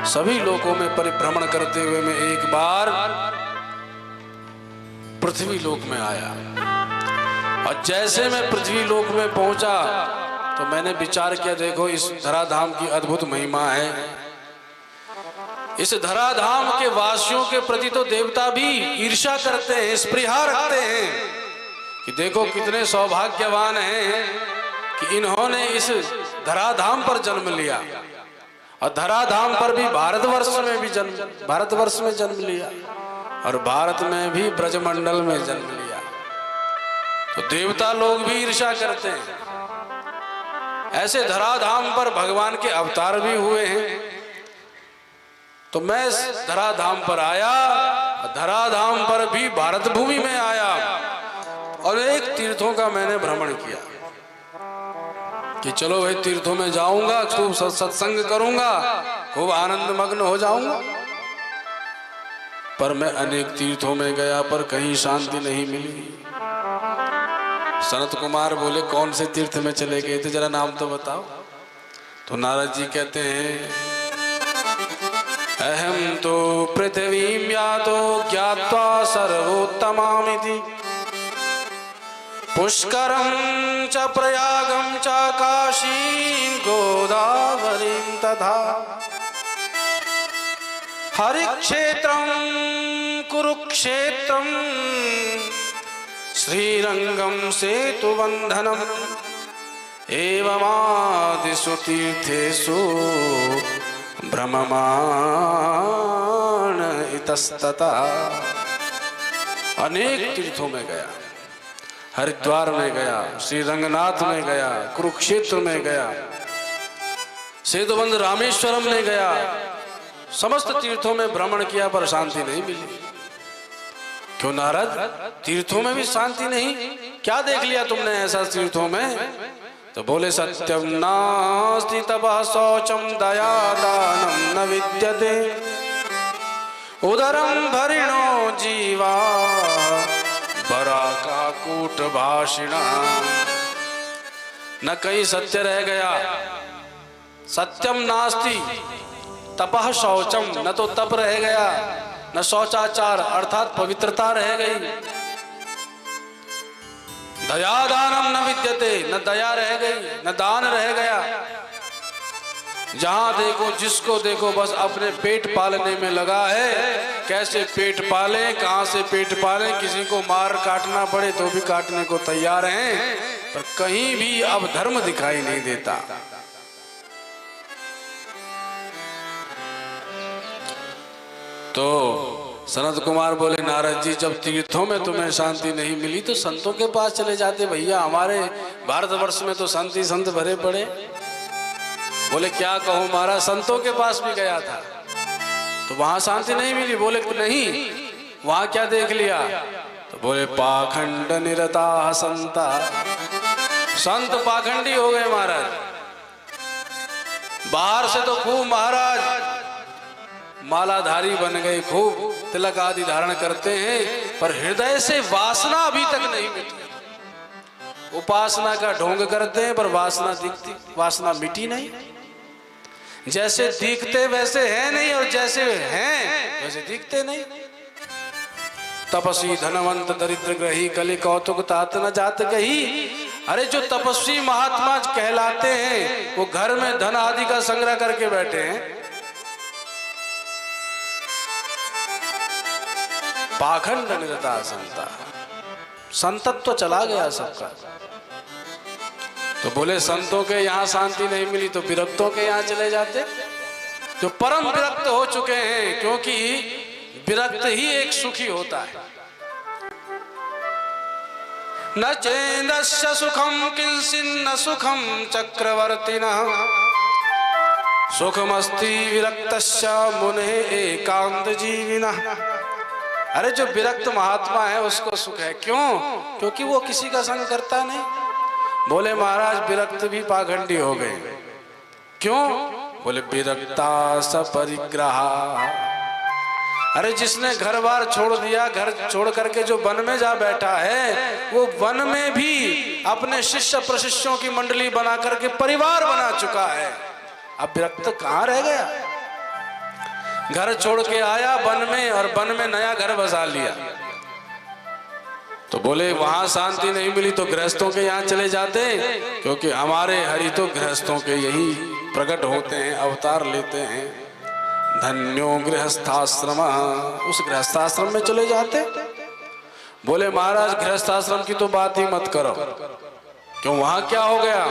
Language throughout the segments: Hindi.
सभी लोकों में परिभ्रमण करते हुए मैं एक बार पृथ्वी लोक में आया, और जैसे मैं पृथ्वी लोक में पहुंचा तो मैंने विचार किया, देखो इस धराधाम की अद्भुत महिमा है। इस धराधाम के वासियों के प्रति तो देवता भी ईर्ष्या करते हैं, स्पृहा रखते हैं कि देखो कितने सौभाग्यवान हैं कि इन्होंने इस धराधाम पर जन्म लिया, और धराधाम पर भी भारतवर्ष में जन्म लिया, और भारत में भी ब्रजमंडल में जन्म लिया। तो देवता लोग भी ईर्ष्या करते हैं। ऐसे धराधाम पर भगवान के अवतार भी हुए हैं। तो मैं इस धराधाम पर आया, धराधाम पर भी भारत भूमि में आया, और एक तीर्थों का मैंने भ्रमण किया कि चलो भाई तीर्थों में जाऊंगा, खूब सत्संग करूंगा, खूब आनंद मग्न हो जाऊंगा। पर मैं अनेक तीर्थों में गया, पर कहीं शांति नहीं मिली। सनत कुमार बोले, कौन से तीर्थ में चले गए थे, जरा नाम तो बताओ। तो नारद जी कहते हैं, अहम तो पृथ्वीं यातो ज्ञात्वा सर्वोत्तमामिति, पुष्करं च प्रयागं च काशीं गोदावरीं तथा, हरिक्षेत्रं कुरुक्षेत्रं श्रीरंगं सेतुबन्धनम् एवमादिषु तीर्थेषु भ्रममाण इतस्ततः। अनेक तीर्थों में गया, हरिद्वार में गया, श्री रंगनाथ में गया, कुरुक्षेत्र में गया, सेतुबंध रामेश्वरम में गया, समस्त तीर्थों में भ्रमण किया, पर शांति नहीं मिली। क्यों नारद, तीर्थों में भी शांति नहीं? क्या देख लिया तुमने ऐसा तीर्थों में? तो बोले, सत्यम नास्ति तपः शौचम दया दानम न विद्यते, उदरम भरिणो जीवा बराका कूट भाषिणा। न कहीं सत्य रह गया। सत्यम नास्ति तपः शौचम, न तो तप रह गया, न शौचाचार अर्थात पवित्रता रह गई। दया दानम न विद्यते, न दया रह गई, न दान रह गया। जहां देखो जिसको देखो बस अपने पेट पालने में लगा है। कैसे पेट पाले, कहां से पेट पाले, किसी को मार काटना पड़े तो भी काटने को तैयार हैं, पर कहीं भी अब धर्म दिखाई नहीं देता। तो सनत कुमार बोले, नारद जी जब तीर्थों में तुम्हें शांति नहीं मिली तो संतों के पास चले जाते। भैया हमारे भारतवर्ष में तो संत ही संत भरे पड़े। बोले, क्या कहूँ महाराज, संतों के पास भी गया था तो वहां शांति नहीं मिली। बोले नहीं, वहां क्या देख लिया? तो बोले, पाखंड निरता संता, संत पाखंडी हो गए महाराज। बाहर से तो खूब महाराज मालाधारी बन गए, खूब तिलक आदि धारण करते हैं, पर हृदय से वासना अभी तक नहीं मिटी। उपासना का ढोंग करते हैं पर वासना मिटी नहीं। जैसे दिखते वैसे है नहीं, और जैसे हैं वैसे दिखते नहीं। तपस्वी धनवंत दरिद्र ग्रही, कलि कौतुक तात न जात गही। अरे जो तपस्वी महात्मा कहलाते हैं वो घर में धन आदि का संग्रह करके बैठे हैं। पाखंड निरता संता, संतत्व तो चला गया सबका। तो बोले, संतों के यहाँ शांति नहीं मिली तो विरक्तों के यहाँ चले जाते, जो परम विरक्त हो चुके हैं। क्योंकि विरक्त ही एक सुखी होता है। न चेदस्य सुखम किंचिन्न सुखम चक्रवर्तिनः, सुखमस्ति विरक्तस्य मुने एकांत जीविनः। अरे जो विरक्त महात्मा है उसको सुख है। क्यों? क्योंकि वो किसी का संग करता नहीं। बोले महाराज, विरक्त भी पाखंडी हो गए। क्यों? बोले विरक्ता सपरिग्रहा। अरे जिसने घर बार छोड़ दिया, घर छोड़ करके जो वन में जा बैठा है, वो वन में भी अपने शिष्य प्रशिष्यों की मंडली बना करके परिवार बना चुका है। अब विरक्त कहाँ रह गया? घर छोड़ के आया वन में और वन में नया घर बसा लिया। तो बोले वहां शांति नहीं मिली तो गृहस्थों के यहाँ चले जाते, क्योंकि हमारे हरि तो गृहस्थों के यही प्रकट होते हैं, अवतार लेते हैं। धन्यो गृहस्थाश्रम, उस गृहस्थाश्रम में चले जाते। बोले महाराज गृहस्थाश्रम की तो बात ही मत करो, क्यों वहां क्या हो गया?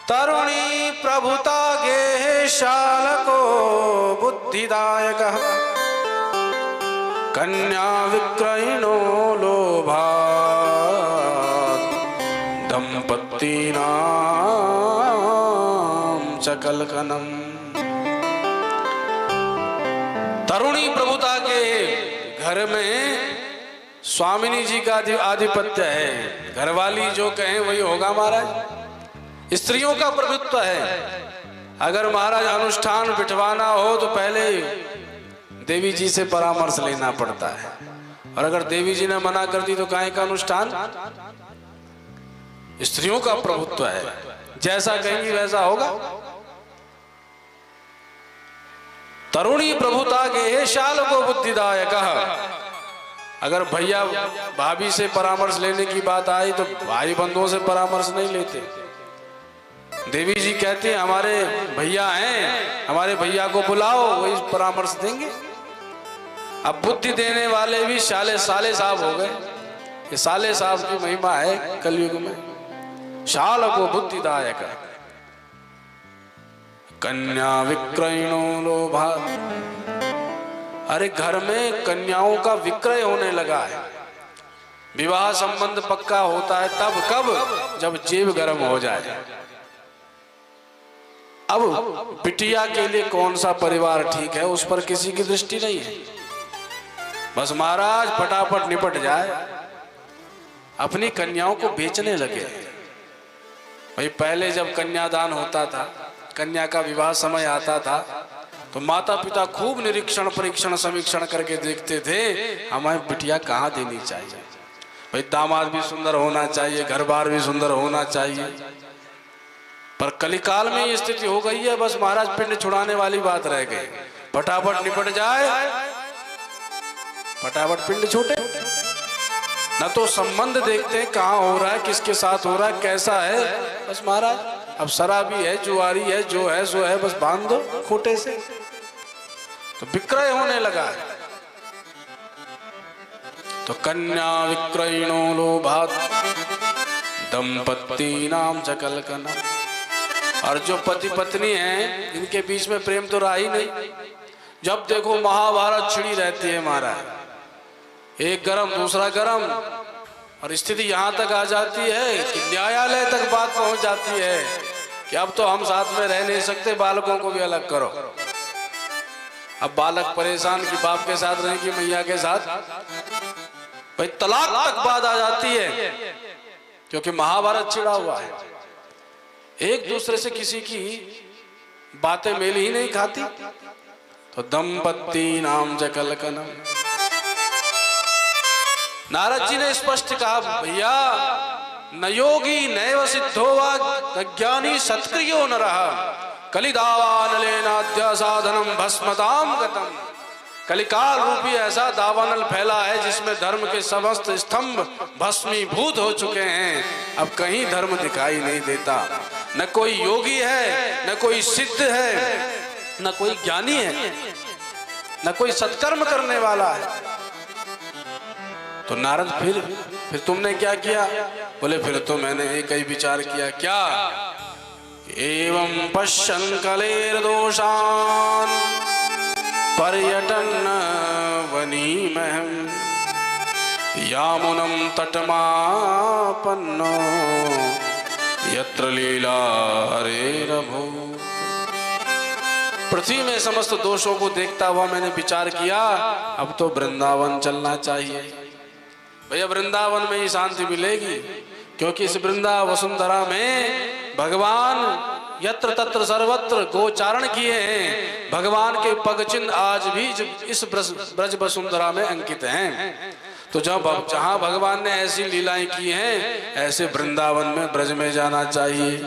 तरुणी प्रभुता गे शालको बुद्धिदायक, कन्या विक्रयिणो लोभात् दंपत्तीनां च कलकनम्। तरुणी प्रभुता के घर में स्वामिनी जी का आधिपत्य है। घरवाली जो कहें वही होगा महाराज। स्त्रियों का प्रभुत्व है। अगर महाराज अनुष्ठान बिठवाना हो तो पहले देवी जी से परामर्श लेना पड़ता है, और अगर देवी जी ने मना कर दी तो काहे का अनुष्ठान? स्त्रियों का प्रभुत्व है, जैसा कहेंगी वैसा होगा। तरुणी प्रभुता के शाल को बुद्धिदायक। अगर भैया भाभी से परामर्श लेने की बात आई तो भाई बंधुओं से परामर्श नहीं लेते। देवी जी कहते हैं हमारे भैया हैं, हमारे भैया को बुलाओ, वही परामर्श देंगे। अब बुद्धि देने वाले भी साले साहब हो गए। ये साले साहब की महिमा है कलयुग में। शाल को बुद्धिदायक। कन्या विक्रयिणो लोभात्। अरे घर में कन्याओं का विक्रय होने लगा है। विवाह संबंध पक्का होता है तब कब? जब जेब गर्म हो जाए। अब बिटिया के लिए कौन सा परिवार ठीक है उस पर किसी की दृष्टि नहीं है। बस महाराज फटाफट निपट जाए। अपनी कन्याओं को बेचने लगे। भाई पहले जब कन्यादान होता था, कन्या का विवाह समय आता था, तो माता पिता खूब निरीक्षण परीक्षण समीक्षण करके देखते थे हमें बिटिया कहाँ देनी चाहिए। भाई दामाद भी सुंदर होना चाहिए, घर बार भी सुंदर होना चाहिए। पर कलिकाल में ये स्थिति हो गई है, बस महाराज पिंड छुड़ाने वाली बात रह गई। फटाफट निपट जाए, फटाफट पिंड छूटे। न तो संबंध देखते हैं कहाँ हो रहा है, किसके साथ हो रहा है, कैसा है। बस महाराज अब शराबी है, जुआरी है, जो है सो है, बस बांध दो खूंटे से। तो विक्रय होने लगा है। तो कन्या विक्रयिणो लोभात् दंपत्तीनां च कलकनम्। और जो पति पत्नी हैं इनके बीच में प्रेम तो रहा ही नहीं। जब देखो महाभारत छिड़ी रहती है महाराज, एक गरम दूसरा गरम, और स्थिति यहाँ तक आ जाती है कि न्यायालय तक बात पहुंच जाती है कि अब तो हम साथ में रह नहीं सकते, बालकों को भी अलग करो। अब बालक परेशान कि बाप के साथ रहे कि मैया के साथ। भाई तलाक तक बात आ जाती है, क्योंकि महाभारत छिड़ा हुआ है। एक दूसरे से किसी की बातें मेल ही नहीं खाती। तो दंपत्तीनां च कलकनम्। नारद जी ने स्पष्ट कहा भैया न योगी नैव सिद्धो वा ज्ञानी सत्क्रियो न रहा कलिदावानलेनाद्य साधनम भस्मताम गतम। कलिकाल रूपी ऐसा दावानल फैला है जिसमें धर्म के समस्त स्तंभ भस्मीभूत हो चुके हैं। अब कहीं धर्म दिखाई नहीं देता। न कोई योगी है, न कोई सिद्ध है, न कोई ज्ञानी है, न कोई सत्कर्म करने वाला है। तो नारद फिर तुमने क्या किया? बोले फिर तो मैंने एक ही विचार किया। क्या? एवं पश्यन् कलेर्दोषान् पर्यटन् वनीमहं यामुनं तटमापन्नो यत्र लीला हरेरभू। पृथ्वी में समस्त दोषों को देखता हुआ मैंने विचार किया अब तो वृंदावन चलना चाहिए। भैया वृंदावन में ही शांति मिलेगी, क्योंकि इस वृंदा वसुंधरा में भगवान यत्र तत्र सर्वत्र गोचारण किए हैं। भगवान के पग चिन्ह आज भी इस ब्रज वसुंधरा में अंकित हैं। तो जहाँ भगवान ने ऐसी लीलाएं की हैं, ऐसे वृंदावन में ब्रज में जाना चाहिए।